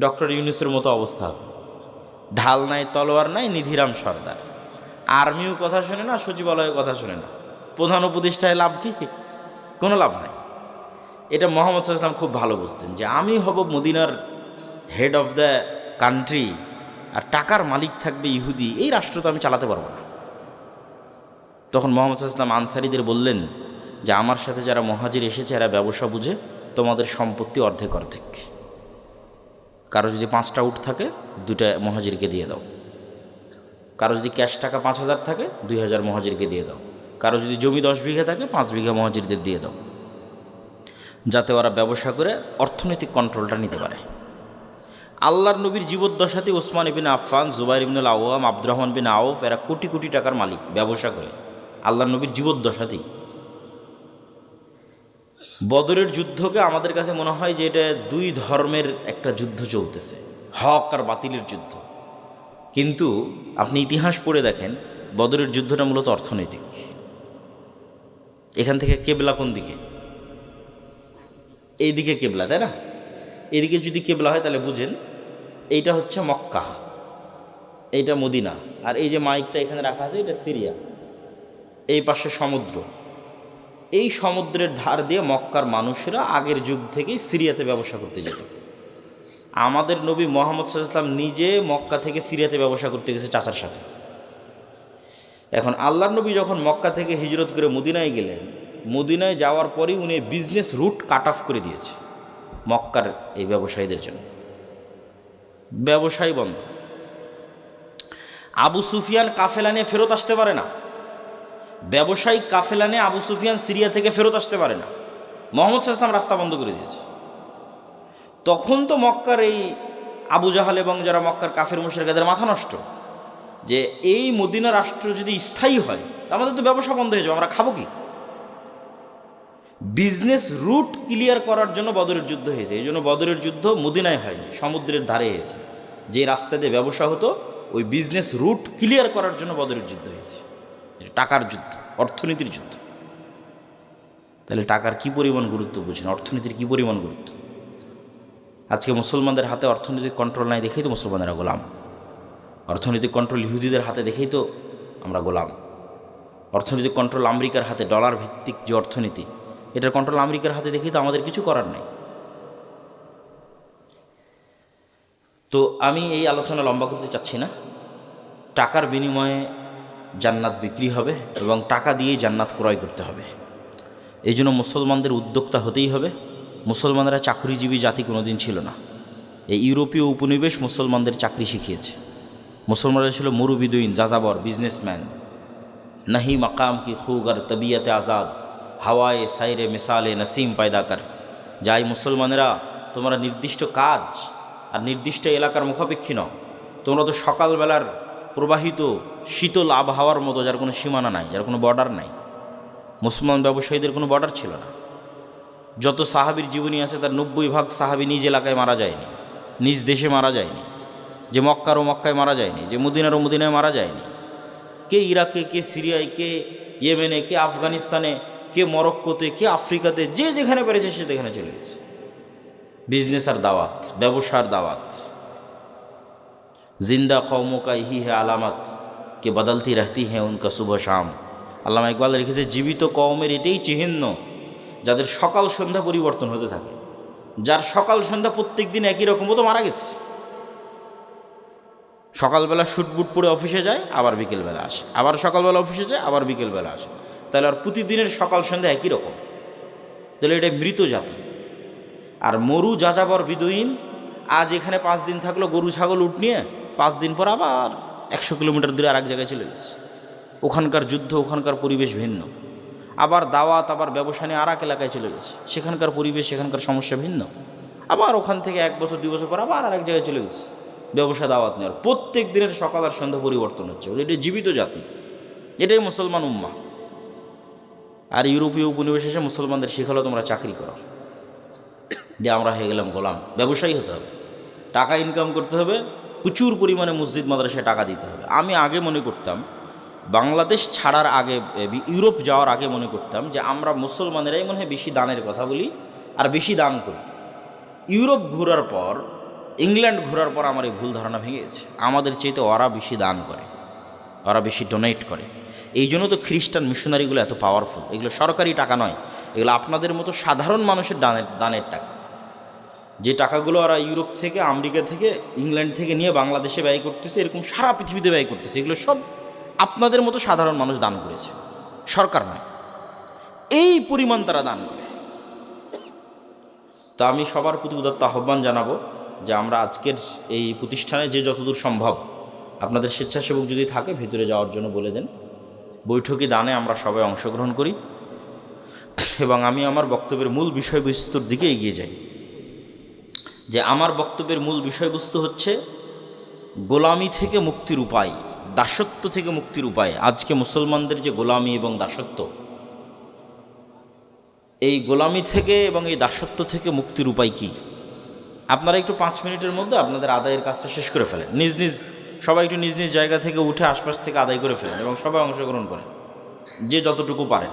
Doctor ইউনূসের মতো অবস্থা হবে। ঢাল নাই, তলোয়ার নাই, নিধিরাম সর্দার। আর্মিও কথা শোনে না, সচিবালয়ের কথা শোনে না, প্রধান উপদেষ্টায় লাভ কি? কোনো লাভ নাই। এটা মোহাম্মদ সাল্লাল্লাহু আলাইহি ওয়াসাল্লাম খুব ভালো বুঝতেন যে আমি হব মদিনার হেড অফ দ্য কান্ট্রি, আর টাকার মালিক থাকবে ইহুদি, এই রাষ্ট্র তো আমি চালাতে পারবো না। তখন মোহাম্মদ সাল্লাল্লাহু আলাইহি ওয়াসাল্লাম আনসারীদের বললেন যে আমার সাথে যারা মুহাজির এসেছে এরা ব্যবসা বুঝে, তোমাদের সম্পত্তি অর্ধেক অর্ধেক। কারো যদি 5টা উট থাকে 2টা মুহাজিরকে দিয়ে দাও, কারো যদি ক্যাশ টাকা 5,000 থাকে 2,000 মুহাজিরকে দিয়ে দাও, কারো যদি জমি 10 বিঘা থাকে 5 বিঘা মুহাজিরদের দিয়ে দাও, যাতে ওরা ব্যবসা করে অর্থনৈতিক কন্ট্রোলটা নিতে পারে। আল্লাহর নবীর জীবদ্দশাতে ওসমান ইবিন আফফান, জুবাইর ইবনুল আওয়াম, আব্দুর রহমান বিন আউফ এরা কোটি কোটি টাকার মালিক ব্যবসা করে আল্লাহর নবীর জীবদ্দশাতেই। বদরের যুদ্ধকে আমাদের কাছে মনে হয় যে এটা দুই ধর্মের একটা যুদ্ধ চলতেছে, হক আর বাতিলের যুদ্ধ। কিন্তু আপনি ইতিহাস পড়ে দেখেন বদরের যুদ্ধটা মূলত অর্থনৈতিক। এখান থেকে কেবলা কোন দিকে? এইদিকে কেবলা, তাই না? এদিকে যদি কেবলা হয় তাহলে বুঝেন এইটা হচ্ছে মক্কা, এইটা মদিনা, আর এই যে মাইকটা এখানে রাখা আছে এটা সিরিয়া। এই পাশে সমুদ্র, এই সমুদ্রের ধার দিয়ে মক্কার মানুষরা আগের যুগ থেকেই সিরিয়াতে ব্যবসা করতে যেত। আমাদের নবী মুহাম্মদ সাল্লাল্লাহু আলাইহি ওয়াসাল্লাম নিজে মক্কা থেকে সিরিয়াতে ব্যবসা করতে গেছে চাচার সাথে। এখন আল্লাহর নবী যখন মক্কা থেকে হিজরত করে মদিনায় গেলেন, মদিনায় যাওয়ার পরেই উনি বিজনেস রুট কাট অফ করে দিয়েছে মক্কার এই ব্যবসায়ীদের জন্য। ব্যবসায় বন্ধ। আবু সুফিয়ান কাফেলা নিয়ে ফেরত আসতে পারে না, ব্যবসায়িক কাফেলা নিয়ে আবু সুফিয়ান সিরিয়া থেকে ফেরত আসতে পারে না। মুহাম্মদ সাল্লাল্লাহু আলাইহি ওয়াসাল্লাম রাস্তা বন্ধ করে দিয়েছে। তখন তো মক্কার এই আবু জাহাল এবং যারা মক্কার কাফের মুশরিকদের মাথা নষ্ট যে এই মদিনা রাষ্ট্র যদি স্থায়ী হয় আমাদের তো ব্যবসা বন্ধ হয়ে যাবে, আমরা খাবো কি? বিজনেস রুট ক্লিয়ার করার জন্য বদরের যুদ্ধ হয়েছে। এই জন্য বদরের যুদ্ধ মদিনায় হয়নি, সমুদ্রের ধারে হয়েছে। যে রাস্তা দিয়ে ব্যবসা হতো ওই বিজনেস রুট ক্লিয়ার করার জন্য বদরের যুদ্ধ হয়েছে। টাকার যুদ্ধ, অর্থনীতির যুদ্ধ। তাহলে টাকার কি পরিমাণ গুরুত্ব বুঝেন, অর্থনীতির কি পরিমাণ গুরুত্ব। আজকে মুসলমানদের হাতে অর্থনৈতিক কন্ট্রোল নাই দেখেই তো মুসলমানেরা গোলাম। অর্থনৈতিক কন্ট্রোল ইহুদিদের হাতে দেখেই তো আমরা গোলাম। অর্থনৈতিক কন্ট্রোল আমেরিকার হাতে, ডলার ভিত্তিক যে অর্থনীতি, এটার কন্ট্রোল আমেরিকার হাতে দেখেই তো আমাদের কিছু করার নেই। তো আমি এই আলোচনা লম্বা করতে চাচ্ছি না। টাকার বিনিময়ে জান্নাত বিক্রি হবে এবং টাকা দিয়েই জান্নাত ক্রয় করতে হবে। এই জন্য মুসলমানদের উদ্যোক্তা হতেই হবে। মুসলমানরা চাকরিজীবী জাতি কোনোদিন ছিল না। এই ইউরোপীয় উপনিবেশ মুসলমানদের চাকরি শিখিয়েছে। মুসলমানরা ছিল মুরুবিদুইন, যাযাবর, বিজনেসম্যান। নাহি মাকাম কি খুগার তবিয়তে আজাদ, হাওয়ায়ে সাইরে মিসালে নসিম পায়দা কর। যাই মুসলমানেরা, তোমরা নির্দিষ্ট কাজ আর নির্দিষ্ট এলাকার মুখাপেক্ষী নও। তোমরা তো সকালবেলার প্রবাহিত শীতল আবহাওয়ার মতো, যার কোনো সীমানা নাই, যার কোনো বর্ডার নাই। মুসলমান ব্যবসায়ীদের কোনো বর্ডার ছিল না। যত সাহাবীর জীবনী আছে তার 90% সাহাবী নিজ এলাকায় মারা যায়নি, নিজ দেশে মারা যায়নি। যে মক্কার ও মক্কায় মারা যায়নি, যে মদিনার ও মদিনায় মারা যায়নি। কে ইরাকে, কে সিরিয়ায়, কে ইয়েমেনে, কে আফগানিস্তানে, কে মরক্কোতে, কে আফ্রিকাতে, যে যেখানে পেরেছে সে যেখানে চলে গেছে। বিজনেস আর দাওয়াত, ব্যবসার দাওয়াত। জিন্দা কওমোं का यही है আলামত কে বদলতি রহতি है उनका सुबह शाम। আল্লামা ইকবাল লিখেছে, জীবিত কওমের এটাই চিহ্ন যাদের সকাল সন্ধ্যা পরিবর্তন হতে থাকে। যার সকাল সন্ধ্যা প্রত্যেক দিন একই রকম, ও তো মারা গেছে। সকালবেলা শুটবুট পরে অফিসে যায়, আবার বিকেলবেলা আসে, আবার সকালবেলা অফিসে যায়, আবার বিকেলবেলা আসে। তাহলে আর প্রতিদিনের সকাল সন্ধ্যা একই রকম। তাহলে এটা মৃত জাতি। আর মরু যাযাবর বিদুইন, আজ এখানে 5 দিন থাকলো গরু ছাগল উট নিয়ে, 5 দিন পর আবার 100 কিলোমিটার দূরে আর এক জায়গায় চলে গেছে। ওখানকার যুদ্ধ, ওখানকার পরিবেশ ভিন্ন। আবার দাওয়াত, আবার ব্যবসা নিয়ে আর এক এলাকায় চলে গেছে, সেখানকার পরিবেশ, সেখানকার সমস্যা ভিন্ন। আবার ওখান থেকে 1 বছর 2 বছর পর আবার আর এক জায়গায় চলে গেছে ব্যবসা দাওয়াত নেওয়ার। প্রত্যেক দিনের সকাল আর সন্ধ্যা পরিবর্তন হচ্ছে। এটাই জীবিত জাতি, এটাই মুসলমান উম্মাহ। আর ইউরোপীয় উপনিবেশ এসে মুসলমানদের শেখালো তোমরা চাকরি করো, দিয়ে আমরা হয়ে গেলাম গোলাম। ব্যবসায়ী হতে হবে, টাকা ইনকাম করতে হবে, প্রচুর পরিমাণে মসজিদ মাদ্রাসায় টাকা দিতে হবে। আমি আগে মনে করতাম, বাংলাদেশ ছাড়ার আগে, ইউরোপ যাওয়ার আগে মনে করতাম যে আমরা মুসলমানেরাই মনে হয় বেশি দানের কথা বলি আর বেশি দান করি। ইউরোপ ঘোরার পর ইংল্যান্ড ঘোরার পর আমার এই ভুল ধারণা ভেঙে গেছে, আমাদের চাইতে ওরা বেশি দান করে, ওরা বেশি ডোনেট করে। এই জন্য তো খ্রিস্টান মিশনারিগুলো এত পাওয়ারফুল। এগুলো সরকারি টাকা নয়, এগুলো আপনাদের মতো সাধারণ মানুষের দানের টাকা। যে টাকাগুলো ওরা ইউরোপ থেকে, আমেরিকা থেকে, ইংল্যান্ড থেকে নিয়ে বাংলাদেশে ব্যয় করতেছে, এরকম সারা পৃথিবীতে ব্যয় করতেছে, এগুলো সব আপনাদের মতো সাধারণ মানুষ দান করেছে, সরকার নয়। এই পরিমাণ তারা দান করে। তো আমি সবার প্রতি উদাত্ত আহ্বান জানাবো যে আমরা আজকের এই প্রতিষ্ঠানে যে যতদূর সম্ভব আপনাদের স্বেচ্ছাসেবক যদি থাকে ভিতরে যাওয়ার জন্য বলে দেন। বৈঠকি দানে আমরা সবাই অংশগ্রহণ করি এবং আমি আমার বক্তব্যের মূল বিষয়বস্তুর দিকে এগিয়ে যাই। যে আমার বক্তব্যের মূল বিষয়বস্তু হচ্ছে গোলামি থেকে মুক্তির উপায়, দাসত্ব থেকে মুক্তির উপায়। আজকে মুসলমানদের যে গোলামি এবং দাসত্ব, এই গোলামি থেকে এবং এই দাসত্ব থেকে মুক্তির উপায় কি? আপনারা একটু 5 মিনিটের মধ্যে আপনাদের আদায়ের কাজটা শেষ করে ফেলেন। সবাই একটু নিজ নিজ জায়গা থেকে উঠে আশপাশ থেকে আদায় করে ফেলেন এবং সবাই অংশগ্রহণ করেন যে যতটুকু পারেন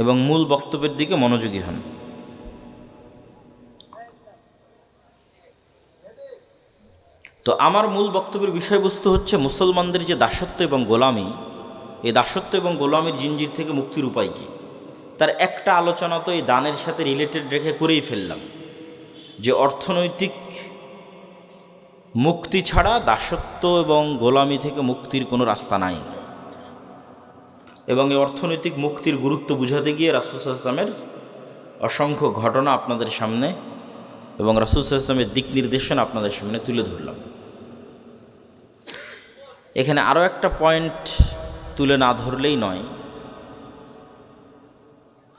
এবং মূল বক্তব্যের দিকে মনোযোগী হন। তো আমার মূল বক্তব্যের বিষয়বস্তু হচ্ছে মুসলমানদের যে দাসত্ব এবং গোলামি, এই দাসত্ব এবং গোলামির জিঞ্জির থেকে মুক্তির উপায় কী, তার একটা আলোচনা তো এই দানের সাথে রিলেটেড রেখে করেই ফেললাম যে অর্থনৈতিক মুক্তি ছাড়া দাসত্ব এবং গোলামি থেকে মুক্তির কোনো রাস্তা নাই। এবং এই অর্থনৈতিক মুক্তির গুরুত্ব বুঝাতে গিয়ে রাসূল সাল্লাল্লাহু আলাইহি ওয়াসাল্লামের অসংখ্য ঘটনা আপনাদের সামনে এবং রাসূল সাল্লাল্লাহু আলাইহি ওয়াসাল্লামের দিক নির্দেশনা আপনাদের সামনে তুলে ধরলাম। এখানে আরও একটা পয়েন্ট তুলে না ধরলেই নয়।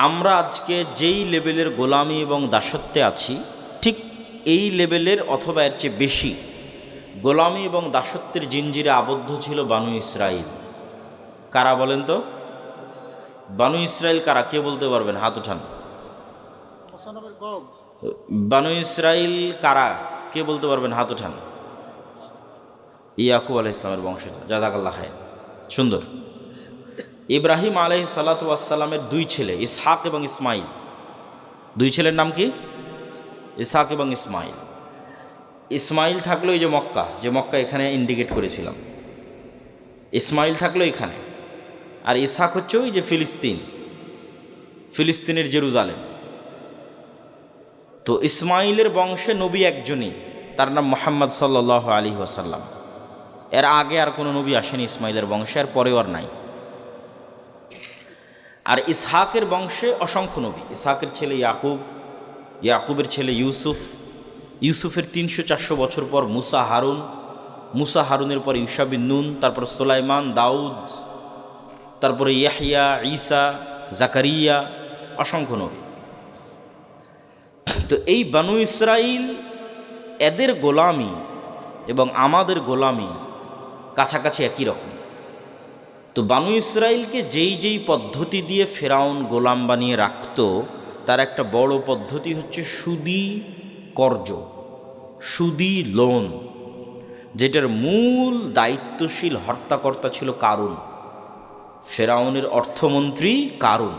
আমরা আজকে যেই লেভেলের গোলামি এবং দাসত্বে আছি, ঠিক এই লেভেলের অথবা এর চেয়ে বেশি গোলামি এবং দাসত্বের জিঞ্জিরে আবদ্ধ ছিল বানু ইসরাইল। কারা বলেন তো? বানু ইসরাইল কারা? কে বলতে পারবেন? হাত উঠান। বানু ইসরাইল কারা? কে বলতে পারবেন? হাত উঠান। ইয়াকুব আলাইহিস সালামের বংশধর। জাযাকাল্লাহ খায়র। সুন্দর। ইব্রাহিম আলাইহিস সালাতু ওয়াস সালামের 2 ছেলে, ইসহাক এবং ইসমাইল। 2 ছেলের নাম কি? ইসহাক এবং ইসমাইল। ইসমাইল থাকলো এই যে মক্কা এখানে ইন্ডিকেট করেছিলাম, ইসমাইল থাকলো এখানে। আর ইসহাক হচ্ছে ওই যে ফিলিস্তিনের জেরুজালেম। তো ইসমাইলের বংশে নবী একজনই, তার নাম মুহাম্মদ সাল্লাল্লাহু আলাইহি ওয়াসাল্লাম। এর আগে আর কোনো নবী আসেনি ইসমাইলের বংশে, আর পরেও আর নাই। আর ইসহাকের বংশে অসংখ্য নবী। ইসহাকের ছেলে ইয়াকুব, ইয়াকুবের ছেলে ইউসুফ, ইউসুফের 300-400 বছর পর মুসা হারুনের পর ইউশা বিন নুন, তারপর সুলাইমান, দাউদ, তারপরে ইয়াহইয়া, ঈসা, জাকারিয়া, অসংখ্য নবী। তো এই বানু ইসরাইল, এদের গোলামি এবং আমাদের গোলামি কাছাকাছি একই রকম। তো বানু ইসরাইলকে যেই পদ্ধতি দিয়ে ফেরাউন গোলাম বানিয়ে রাখত, তার একটা বড় পদ্ধতি হচ্ছে সুদি কর্জ, সুদি লোন, যেটার মূল দায়িত্বশীল হর্তাকর্তা ছিল কারুন, ফেরাউনের অর্থমন্ত্রী কারুন।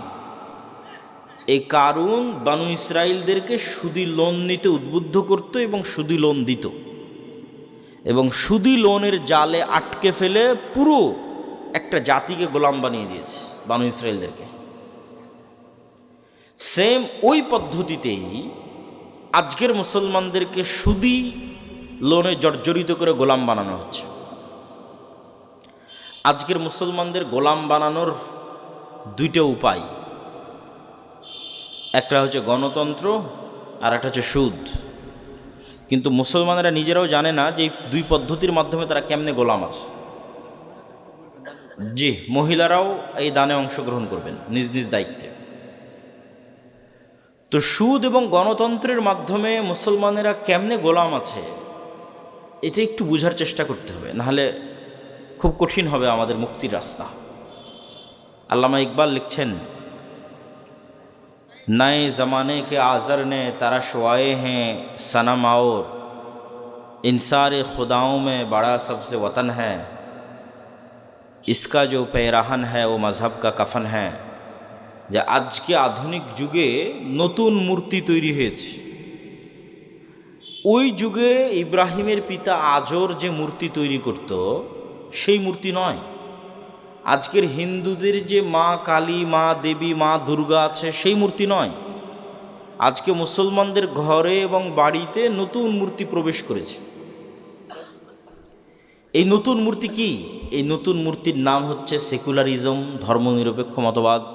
এই কারুন বানু ইসরাইলদেরকে সুদি লোন নিতে উদ্বুদ্ধ করত এবং সুদি লোন দিত, এবং সুদি লোনের জালে আটকে ফেলে পুরো একটা জাতিকে গোলাম বানিয়ে দিয়েছে বানু ইসরাইলদেরকে। সেম ওই পদ্ধতিতেই আজকের মুসলমানদেরকে সুদি লোনে জর্জরিত করে গোলাম বানানো হচ্ছে। আজকের মুসলমানদের গোলাম বানানোর 2টা উপায়, একটা হচ্ছে গণতন্ত্র আর একটা হচ্ছে সুদ। কিন্তু মুসলমানেরা নিজেরাও জানে না যে এই 2 পদ্ধতির মাধ্যমে তারা কেমনে গোলাম আছে। জি, মহিলারাও এই দানে অংশগ্রহণ করবেন নিজ নিজ দায়িত্বে। তো সুদ এবং গণতন্ত্রের মাধ্যমে মুসলমানেরা কেমনে গোলাম আছে, এটা একটু বোঝার চেষ্টা করতে হবে, নাহলে খুব কঠিন হবে আমাদের মুক্তির রাস্তা। আল্লামা ইকবাল লিখছেন, नए ज़माने के आज़र ने तरशवाए हैं सनम और इंसार खुदाओं में बड़ा सबसे वतन है, इसका जो पैराहन है वो मज़हब का कफन है। যে আজকে আধুনিক যুগে নতুন মূর্তি তৈরি হয়েছে, ওই যুগে ইব্রাহিমের পিতা আজর যে মূর্তি তৈরি করত সেই মূর্তি নয়। আজকের হিন্দুদের যে মা কালী, মা দেবী, মা দুর্গা আছে সেই মূর্তি নয়। আজকে মুসলমানদের ঘরে এবং বাড়িতে নতুন মূর্তি প্রবেশ করেছে। এই নতুন মূর্তি কি? এই নতুন মূর্তির নাম হচ্ছে সেকুলারিজম, ধর্মনিরপেক্ষ মতবাদ।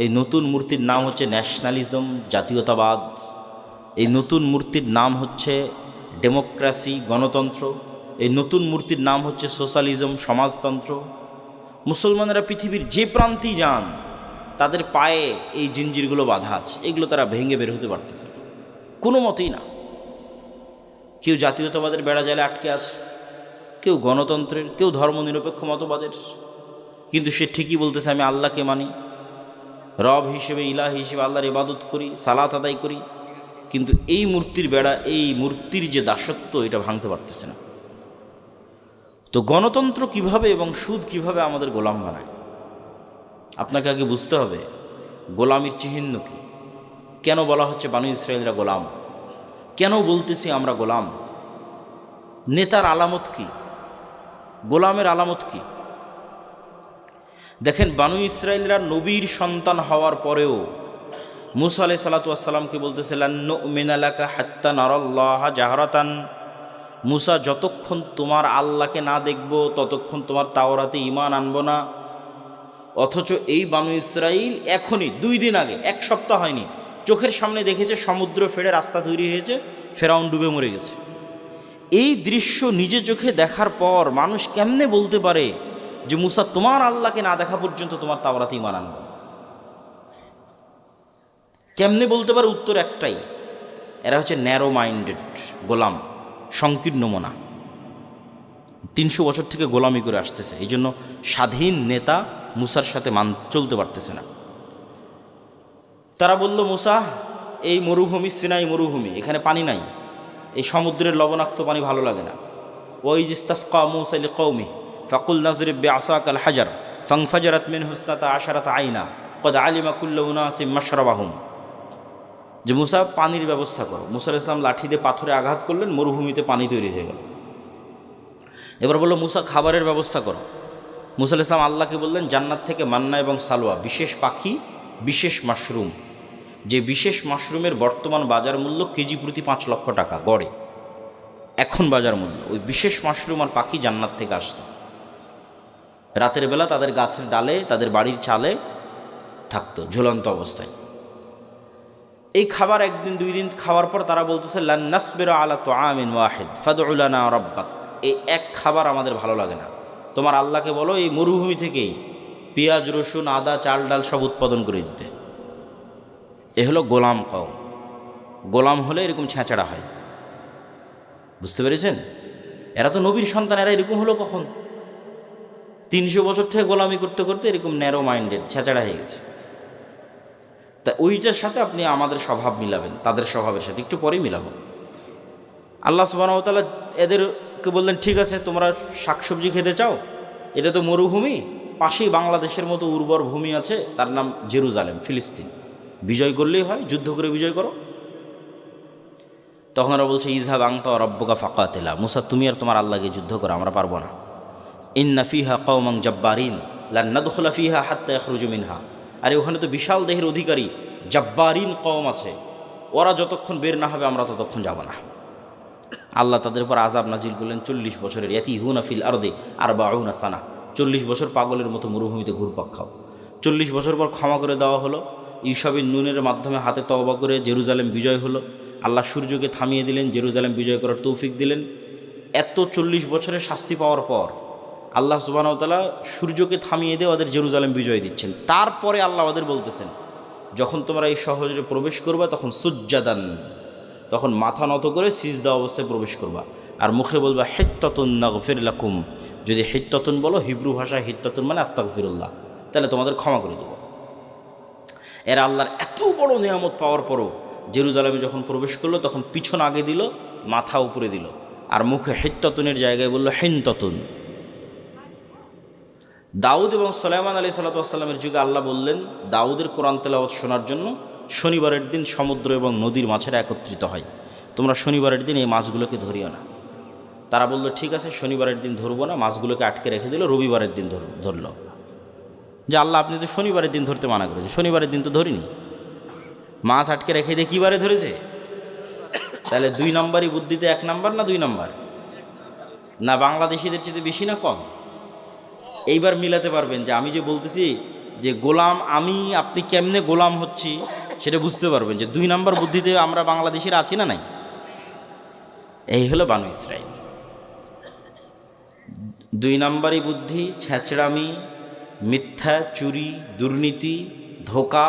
এই নতুন মূর্তির নাম হচ্ছে ন্যাশনালিজম, জাতীয়তাবাদ। এই নতুন মূর্তির নাম হচ্ছে ডেমোক্রেসি, গণতন্ত্র। এই নতুন মূর্তির নাম হচ্ছে সোশ্যালিজম, সমাজতন্ত্র। মুসলমানেরা পৃথিবীর যে প্রান্তেই যান তাদের পায়ে এই জিঞ্জিরগুলো বাঁধা আছে, এগুলো তারা ভেঙে বের হতে পারতেছে কোনো মতেই না। কেউ জাতীয়তাবাদের বেড়া জালে আটকে আছে, কেউ গণতন্ত্রের, কেউ ধর্মনিরপেক্ষ মতবাদের, কিন্তু সে ঠিকই বলতেছে আমি আল্লাহকে মানি, রব হিসেবে, ইলাহ হিসেবে আল্লাহর ইবাদত করি, সালাত আদায় করি, কিন্তু এই মূর্তির বেড়া, এই মূর্তির যে দাসত্ব, এটা ভাঙতে পারতেছে না। তো গণতন্ত্র কিভাবে এবং সুদ কিভাবে আমাদের গোলাম বানায়, আপনাকে আগে বুঝতে হবে গোলামির চিহ্ন কি। কেন বলা হচ্ছে বানু ইসরায়েলরা গোলাম? কেন বলতেছি আমরা গোলাম? নেতার আলামত কি? গোলামের আলামত কি? দেখেন, বানু ইসরায়েলরা নবীর সন্তান হওয়ার পরেও মুসা আলাইহিস সালাতু ওয়াস সালামকে বলতেছে লান নুমিনা লাকা হাত্তা নারাল্লাহা জাহরাতান। মুসা, যতক্ষণ তোমার আল্লাহকে না দেখব ততক্ষণ তোমার তাওরাতে ঈমান আনবো না। অথচ এই বানু ইসরাইল এখনই 2 দিন আগে, 1 সপ্তাহ হয়নি, চোখের সামনে দেখেছে সমুদ্র ফেড়ে রাস্তা তৈরি হয়েছে, ফেরাউন ডুবে মরে গেছে। এই দৃশ্য নিজে চোখে দেখার পর মানুষ কেমনে বলতে পারে যে মুসা, তোমার আল্লাহকে না দেখা পর্যন্ত তোমার তাওরাতে ঈমান আনবো? কেমনে বলতে পারে? উত্তর একটাই, এরা হচ্ছে ন্যারো মাইন্ডেড গোলাম, সংকীর্ণ মনা। 300 বছর থেকে গোলামি করে আসতেছে, এই জন্য স্বাধীন নেতা মুসার সাথে চলতে পারতেছে না। তারা বলল, মুসা, এই মরুভূমি সিনাই মরুভূমি, এখানে পানি নাই, এই সমুদ্রের লবণাক্ত পানি ভালো লাগে না। ওয়াইজিস্তাসকা মুসা লিকওমি ফাকুল নাজরিব বিআসাকাল হাজার ফানফাজারাত মিনহু ইসনাতা আশারাতা আইনা ক্বাদ আলিমা কুল্লু উনাসিম মাশরাবাহুম। যে মুসা, পানির ব্যবস্থা করো। মুসা আলাইহিস সালাম লাঠি দিয়ে পাথরে আঘাত করলেন, মরুভূমিতে পানি তৈরি হয়ে গেল। এবার বলল, মুসা, খাবারের ব্যবস্থা করো। মুসা আলাইহিস সালাম আল্লাহকে বললেন, জান্নাত থেকে মান্না এবং সালোয়া, বিশেষ পাখি, বিশেষ মাশরুম, যে বিশেষ মাশরুমের বর্তমান বাজার মূল্য কেজি প্রতি 5 লক্ষ টাকা গড়ে, এখন বাজার মূল্য। ওই বিশেষ মাশরুম আর পাখি জান্নাত থেকে আসত। রাতের বেলা তাদের গাছের ডালে, তাদের বাড়ির চালে থাকতো ঝুলন্ত অবস্থায়। এই খাবার 1 দিন 2 দিন খাওয়ার পর তারা বলতেছে, লান নাসবিরা আলা তুআমিন ওয়াহিদ ফাদউ লানা রাব্বাক। এই এক খাবার আমাদের ভালো লাগে না, তোমার আল্লাহকে বলো এই মরুভূমি থেকেই পেঁয়াজ, রসুন, আদা, চাল, ডাল সব উৎপাদন করে দিতে। এ হলো গোলাম কওম। গোলাম হলে এরকম ছেঁচড়া হয়, বুঝতে পেরেছেন? এরা তো নবীর সন্তান, এরা এরকম হলো কখন? 300 বছর থেকে গোলামি করতে করতে এরকম ন্যারো মাইন্ডেড ছেঁচড়া হয়ে গেছে। তা ওইটার সাথে আপনি আমাদের স্বভাব মিলাবেন, তাদের স্বভাবের সাথে একটু পরেই মিলাবো। আল্লাহ সুবহানাহু ওয়া তাআলা এদেরকে বললেন, ঠিক আছে, তোমরা শাকসবজি খেতে চাও, এটা তো মরুভূমি, পাশেই বাংলাদেশের মতো উর্বর ভূমি আছে, তার নাম জেরুজালেম, ফিলিস্তিন, বিজয় করলেই হয়, যুদ্ধ করে বিজয় করো। তখন ওরা বলছে, ইযহাব আনতা ওয়া রাব্বুকা ফাকাতিলা। মুসা, তুমি আর তোমার আল্লাহকে যুদ্ধ করো, আমরা পারবো না। ইন্না ফিহা কওমান জাব্বারিন লান নাদখুলা ফিহা হাত্তা ইয়াখরুজু মিনহা। আরে ওখানে তো বিশাল দেহের অধিকারী জাব্বারিন কওম আছে, ওরা যতক্ষণ বের না হবে আমরা ততক্ষণ যাব না। আল্লাহ তাদের উপর আযাব নাজিল করলেন 40 বছরের। ইয়াতিহুনা ফিল আরদি 40 সানা, 40 বছর পাগলের মতো মরুভূমিতে ঘুরপাক খাও। 40 বছর পর ক্ষমা করে দেওয়া হলো। ঈশাবিন নুনের মাধ্যমে হাতে তওবা করে জেরুজালেম বিজয় হলো। আল্লাহ সূর্যকে থামিয়ে দিলেন, জেরুজালেম বিজয় করার তৌফিক দিলেন। এত 40 বছরের শাস্তি পাওয়ার পর আল্লাহ সুবহানাহু ওয়া তাআলা সূর্যকে থামিয়ে দিয়ে ওদের জেরুজালেম বিজয় দিচ্ছেন। তারপরে আল্লাহ ওদের বলতেছেন, যখন তোমরা এই শহরে প্রবেশ করবা তখন সুজ্জাদান, তখন মাথা নত করে সিজদা অবস্থায় প্রবেশ করবা, আর মুখে বলবা হিত্তাতুন নাগফির লাকুম। যদি হিত্তাতুন বলো, হিব্রু ভাষায় হিত্তাতুন মানে আস্তাগফিরুল্লাহ, তাহলে তোমাদের ক্ষমা করে দেব। এরা আল্লাহর এত বড় নিয়ামত পাওয়ার পরও জেরুজালেমে যখন প্রবেশ করলো তখন পিছন আগে দিল, মাথা উপরে দিল, আর মুখে হিত্তাতুনের জায়গায় বলল হিনতাতুন। দাউদ এবং সুলাইমান আলাইহিস সালাতু ওয়াস সালামের যুগে আল্লাহ বললেন দাউদের কোরআন তেলাওয়াত শোনার জন্য শনিবারের দিন সমুদ্র এবং নদীর মাঝেরা একত্রিত হয়। তোমরা শনিবারের দিন এই মাছগুলোকে ধরিও না। তারা বলল ঠিক আছে, শনিবারের দিন ধরবো না। মাছগুলোকে আটকে রেখে দিল, রবিবারের দিন ধরল। যে আল্লাহ, আপনি তো শনিবারের দিন ধরতে মানা করেছে, শনিবারের দিন তো ধরিনি, মাছ আটকে রেখে দিয়ে কী বারে ধরেছে? তাহলে 2 নম্বরই বুদ্ধিতে 1 নম্বর না 2 নম্বর? না বাংলাদেশিদের চেয়ে বেশি না কম? এইবার মিলাতে পারবেন যে আমি যে বলতেছি যে গোলাম আমি, আপনি কেমনে গোলাম হচ্ছি সেটা বুঝতে পারবেন যে 2 নম্বর বুদ্ধিতে আমরা বাংলাদেশিরা আছি না নাই? এই হলো বানু ইসরাইল। 2 নম্বরই বুদ্ধি, ছেঁচড়ামি, মিথ্যা, চুরি, দুর্নীতি, ধোঁকা,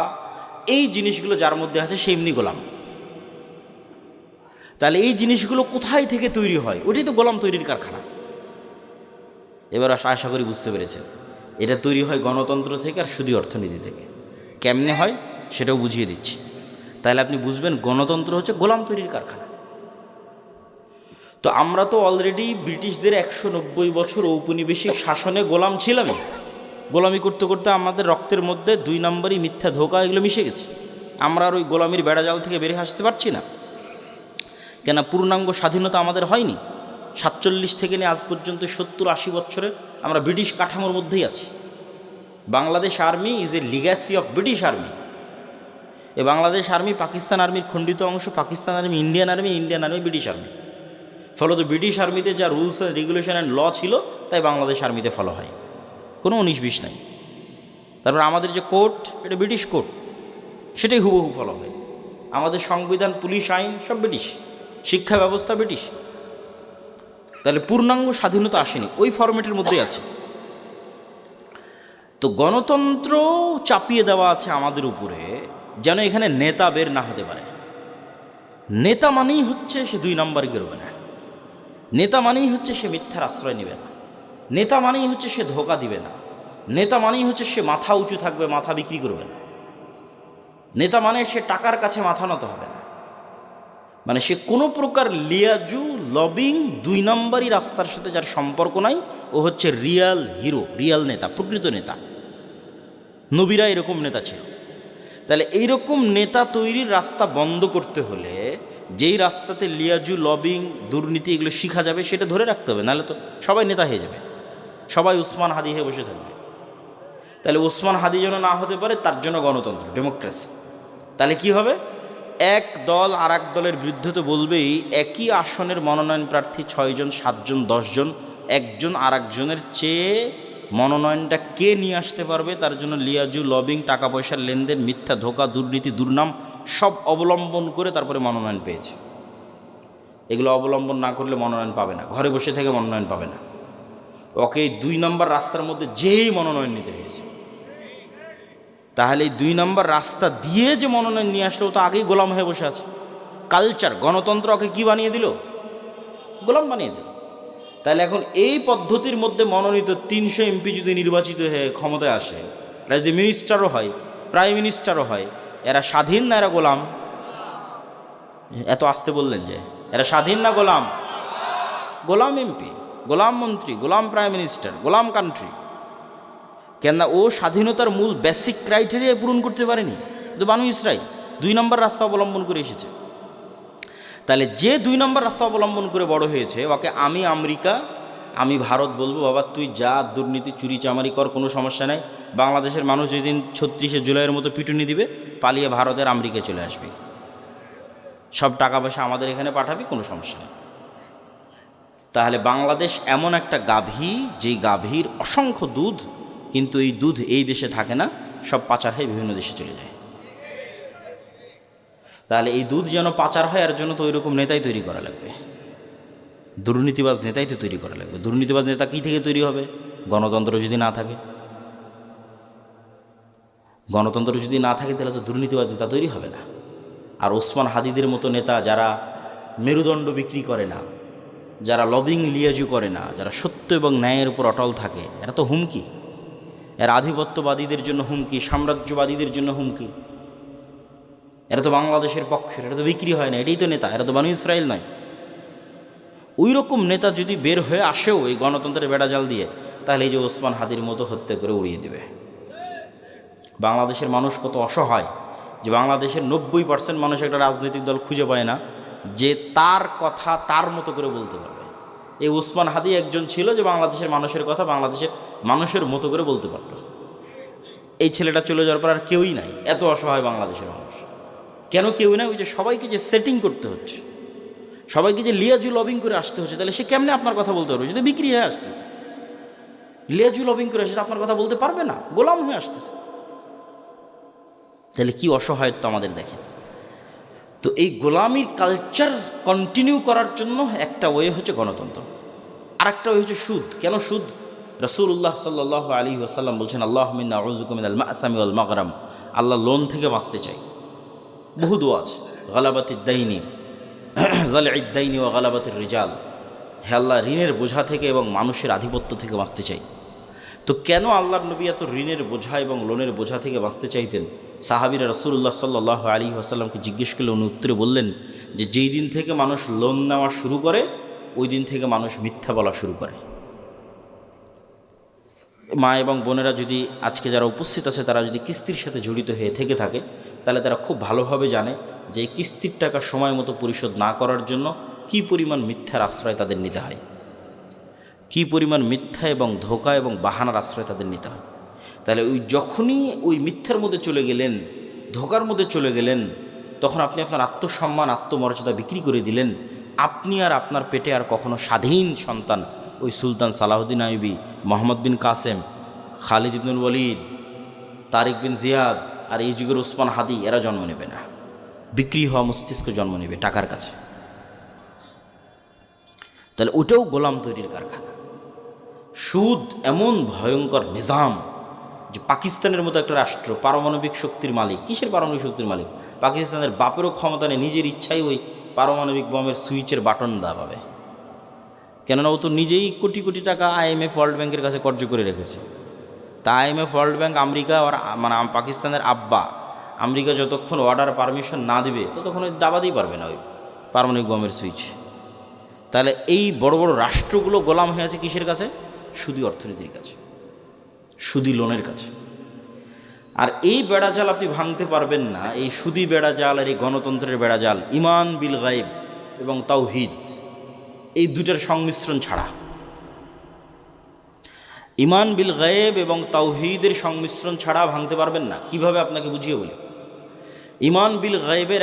এই জিনিসগুলো যার মধ্যে আছে সে এমনি গোলাম। তাহলে এই জিনিসগুলো কোথায় থেকে তৈরি হয়? ওটাই তো গোলাম তৈরির কারখানা। এবার আশা করি বুঝতে পেরেছেন, এটা তৈরি হয় গণতন্ত্র থেকে আর সুদী অর্থনীতি থেকে। কেমনে হয় সেটাও বুঝিয়ে দিচ্ছি, তাহলে আপনি বুঝবেন গণতন্ত্র হচ্ছে গোলাম তৈরির কারখানা। তো আমরা তো অলরেডি ব্রিটিশদের 190 বছর ঔপনিবেশিক শাসনে গোলাম ছিলামই। গোলামি করতে করতে আমাদের রক্তের মধ্যে 2 নম্বরই মিথ্যা, ধোঁকা এগুলো মিশে গেছে। আমরা আর ওই গোলামির বেড়াজাল থেকে বেরিয়ে আসতে পারছি না। কেন? পূর্ণাঙ্গ স্বাধীনতা আমাদের হয়নি। 47 থেকে নিয়ে আজ পর্যন্ত 70-80 বছরে আমরা ব্রিটিশ কাঠামোর মধ্যেই আছি। Bangladesh army is a legacy of British army. এই বাংলাদেশ আর্মি পাকিস্তান আর্মির খণ্ডিত অংশ, Pakistan army Indian army, Indian army British army. ফলত ব্রিটিশ আর্মিতে যা rules and regulation and law ছিল তাই বাংলাদেশ আর্মিতে ফলো হয়, কোনো 19-20 নাই। তারপর আমাদের যে কোর্ট, এটা ব্রিটিশ কোর্ট, সেটাই হুবহু ফলো হয়। আমাদের সংবিধান, পুলিশ আইন সব ব্রিটিশ, শিক্ষা ব্যবস্থা ব্রিটিশ। তাহলে পূর্ণাঙ্গ স্বাধীনতা আসেনি, ওই ফরম্যাটের মধ্যেই আছে। তো গণতন্ত্র চাপিয়ে দেওয়া আছে আমাদের উপরে, যেন এখানে নেতা বের না হতে পারে। নেতা মানেই হচ্ছে সে 2 নম্বর গেরবে না, নেতা মানেই হচ্ছে সে মিথ্যার আশ্রয় নেবে না, নেতা মানেই হচ্ছে সে ধোঁকা দিবে না, নেতা মানেই হচ্ছে সে মাথা উঁচু থাকবে, মাথা বিক্রি করবে না, নেতা মানে সে টাকার কাছে মাথা নত হবে না। মানে সে কোনো প্রকার লিয়াজু, লবিং, 2 নম্বরই রাস্তার সাথে যার সম্পর্ক নাই, ও হচ্ছে রিয়াল হিরো, রিয়াল নেতা, প্রকৃত নেতা। নবীরা এরকম নেতা ছিল। তাহলে এইরকম নেতা তৈরির রাস্তা বন্ধ করতে হলে যেই রাস্তাতে লিয়াজু, লবিং, দুর্নীতি এগুলো শিখা যাবে সেটা ধরে রাখতে হবে, নাহলে তো সবাই নেতা হয়ে যাবে, সবাই উসমান হাদি হয়ে বসে থাকবে। তাহলে উসমান হাদি যেন না হতে পারে, তার জন্য গণতন্ত্র, ডেমোক্রেসি। তাহলে কি হবে? এক দল আর এক দলের বিরুদ্ধে তো বলবেই, একই আসনের মনোনয়ন প্রার্থী 6 জন, 7 জন, 10 জন, একজন আর একজনের চেয়ে মনোনয়নটা কে নিয়ে আসতে পারবে তার জন্য লিয়াজু, লবিং, টাকা পয়সার লেনদেন, মিথ্যা, ধোঁকা, দুর্নীতি, দুর্নাম সব অবলম্বন করে তারপরে মনোনয়ন পেয়েছে। এগুলো অবলম্বন না করলে মনোনয়ন পাবে না, ঘরে বসে থেকে মনোনয়ন পাবে না। ওকে 2 নম্বর রাস্তার মধ্যে যেই মনোনয়ন নিতে হয়েছে। তাহলে এই 2 নম্বর রাস্তা দিয়ে যে মনোনয়ন নিয়ে আসলে ও তো আগেই গোলাম হয়ে বসে আছে। কালচার, গণতন্ত্র ওকে কী বানিয়ে দিল? গোলাম বানিয়ে দিল। তাহলে এখন এই পদ্ধতির মধ্যে মনোনীত 300 এমপি যদি নির্বাচিত হয়ে ক্ষমতায় আসে, এরা যদি মিনিস্টারও হয়, প্রাইম মিনিস্টারও হয়, এরা স্বাধীন না এরা গোলাম? এত আসতে বললেন যে এরা স্বাধীন না গোলাম? গোলাম এমপি, গোলাম মন্ত্রী, গোলাম প্রাইম মিনিস্টার, গোলাম কান্ট্রি। কেননা ও স্বাধীনতার মূল বেসিক ক্রাইটেরিয়া পূরণ করতে পারেনি। কিন্তু বানু ইসরাইল 2 নম্বর রাস্তা অবলম্বন করে এসেছে। তাহলে যে 2 নম্বর রাস্তা অবলম্বন করে বড় হয়েছে, ওকে আমি আমেরিকা, আমি ভারত বলবো, বাবা তুই যা দুর্নীতি, চুরি চামারি কর, কোনো সমস্যা নাই। বাংলাদেশের মানুষ যেদিন 36শে জুলাইয়ের মতো পিটুনি দিবে, পালিয়ে ভারতের আমেরিকায় চলে আসবে, সব টাকা পয়সা আমাদের এখানে পাঠাবি, কোনো সমস্যা নেই। তাহলে বাংলাদেশ এমন একটা গাভী, যেই গাভীর অসংখ্য দুধ, কিন্তু এই দুধ এই দেশে থাকে না, সব পাচার হয়ে বিভিন্ন দেশে চলে যায়। তাহলে এই দুধ যেন পাচার হয়, এর জন্য তো ওই রকম নেতাই তৈরি করা লাগবে, দুর্নীতিবাজ নেতাই তো তৈরি করা লাগবে। দুর্নীতিবাজ নেতা কী থেকে তৈরি হবে? গণতন্ত্র যদি না থাকে। গণতন্ত্র যদি না থাকে তাহলে তো দুর্নীতিবাজ নেতা তৈরি হবে না। আর ওসমান হাদিদের মতো নেতা যারা মেরুদণ্ড বিক্রি করে না, যারা লবিং লিয়াজু করে না, যারা সত্য এবং ন্যায়ের উপর অটল থাকে, এরা তো হুমকি। এরা আধিপত্যবাদীদের জন্য হুমকি, সাম্রাজ্যবাদীদের জন্য হুমকি। এরা তো বাংলাদেশের পক্ষের, এটা তো বিক্রি হয় না, এটাই তো নেতা, এরা তো বানু ইসরাইল নয়। ওই রকম নেতা যদি বের হয়ে আসেও এই গণতন্ত্রের বেড়াজাল দিয়ে, তাহলে এই যে ওসমান হাদির মতো হত্যা করে উড়িয়ে দেবে। বাংলাদেশের মানুষ কত অসহায়, যে বাংলাদেশের 90% মানুষ একটা রাজনৈতিক দল খুঁজে পায় না, যে তার কথা তার মতো করে বলতে পারবে। এই উসমান হাদি একজন ছিল যে বাংলাদেশের মানুষের কথা বাংলাদেশের মানুষের মতো করে বলতে পারত। এই ছেলেটা চলে যাওয়ার পর আর কেউই নাই, এত অসহায় বাংলাদেশের মানুষ। কেন কেউই নাই? ওই যে সবাইকে যে সেটিং করতে হচ্ছে, সবাইকে যে লিয়াজু লবিং করে আসতে হচ্ছে, তাহলে সে কেমনে আপনার কথা বলতে পারবে? যদি বিক্রি হয়ে আসতেছে, লিয়াজু লবিং করে আসছে, আপনার কথা বলতে পারবে না, গোলাম হয়ে আসতেছে। তাহলে কি অসহায়ত্ব আমাদের দেখেন। তো এই গোলামির কালচার কন্টিনিউ করার জন্য একটা ওয়ে হচ্ছে গণতন্ত্র, আর একটা ওয়ে হচ্ছে সুদ। কেন সুদ? রাসূলুল্লাহ সাল্লাল্লাহু আলাইহি ওয়াসাল্লাম বলছেন, আল্লাহুম্মা ইন্নী আউযুবিকা মিনাল মা'সামি ওয়াল মাগরাম। আল্লাহ লোন থেকে বাঁচতে চাই। বহু দোয়া আছে, গালাবাতিদ দাইনি, জালি'দ দাইনি ওয়া গালাবাতির রিজাল। হে আল্লাহ, ঋণের বোঝা থেকে এবং মানুষের আধিপত্য থেকে বাঁচতে চাই। তো কেন আল্লাহর নবী এত ঋণের বোঝা এবং লোনের বোঝা থেকে বাঁচতে চাইতেন? সাহাবীরা রাসূলুল্লাহ সাল্লাল্লাহু আলাইহি ওয়াসাল্লামকে জিজ্ঞেস করলে উনি উত্তরে বললেন যে যেই দিন থেকে মানুষ লোন নেওয়া শুরু করে ওই দিন থেকে মানুষ মিথ্যা বলা শুরু করে। মা এবং বোনেরা যদি আজকে যারা উপস্থিত আছে তারা যদি কিস্তির সাথে জড়িত হয়ে থেকে থাকে, তাহলে তারা খুব ভালোভাবে জানে যে এই কিস্তির টাকা সময় মতো পরিশোধ না করার জন্য কী পরিমাণ মিথ্যার আশ্রয় তাদের নিতে হয়, কী পরিমাণ মিথ্যা এবং ধোঁকা এবং বাহানার আশ্রয় তাদের নিতে হয়। তাহলে ওই যখনই ওই মিথ্যার মধ্যে চলে গেলেন, ধোঁকার মধ্যে চলে গেলেন, তখন আপনি আপনার আত্মসম্মান আত্মমর্যাদা বিক্রি করে দিলেন। আপনি আর আপনার পেটে আর কখনো স্বাধীন সন্তান ওই সুলতান সালাহুদ্দিন আইয়ুবী, মোহাম্মদ বিন কাসেম, খালিদ ইবনুল ওয়ালিদ, তারিক বিন জিয়াদ আর এই যুগের উসমান হাদি এরা জন্ম নেবে না। বিক্রি হওয়া মস্তিষ্ক জন্ম নেবে টাকার কাছে। তাহলে ওটাও গোলাম তৈরির কারখানা। সুদ এমন ভয়ঙ্কর নিজাম যে পাকিস্তানের মতো একটা রাষ্ট্র পারমাণবিক শক্তির মালিক। কিসের পারমাণবিক শক্তির মালিক? পাকিস্তানের বাপেরও ক্ষমতা নেই, নিজের ইচ্ছাই ওই পারমাণবিক বমের সুইচের বাটন দাবাবে। কেননা ও তো নিজেই কোটি কোটি টাকা IMF ওয়ার্ল্ড ব্যাংকের কাছে কর্য করে রেখেছে। তা IMF ওয়ার্ল্ড ব্যাংক আমেরিকা আর মানে পাকিস্তানের আব্বা, আমেরিকা যতক্ষণ অর্ডার পারমিশন না দিবে ততক্ষণ ওই দাবাতেই পারবে না ওই পারমাণবিক বমের সুইচ। তাহলে এই বড় বড় রাষ্ট্রগুলো গোলাম হয়ে আছে কিসের কাছে? সুদী অর্থনীতির কাছে, সুদী লোনের কাছে। আর এই বেড়াজাল আপনি ভাঙতে পারবেন না, এই সুদী বেড়াজাল আর এই গণতন্ত্রের বেড়াজাল, ইমান বিল গায়েব এবং তাওহীদ, এই দুটার সংমিশ্রণ ছাড়া। ইমান বিল গায়েব এবং তাওহীদের সংমিশ্রণ ছাড়া ভাঙতে পারবেন না। কিভাবে আপনাকে বুঝিয়ে বলি। ইমান বিল গায়েবের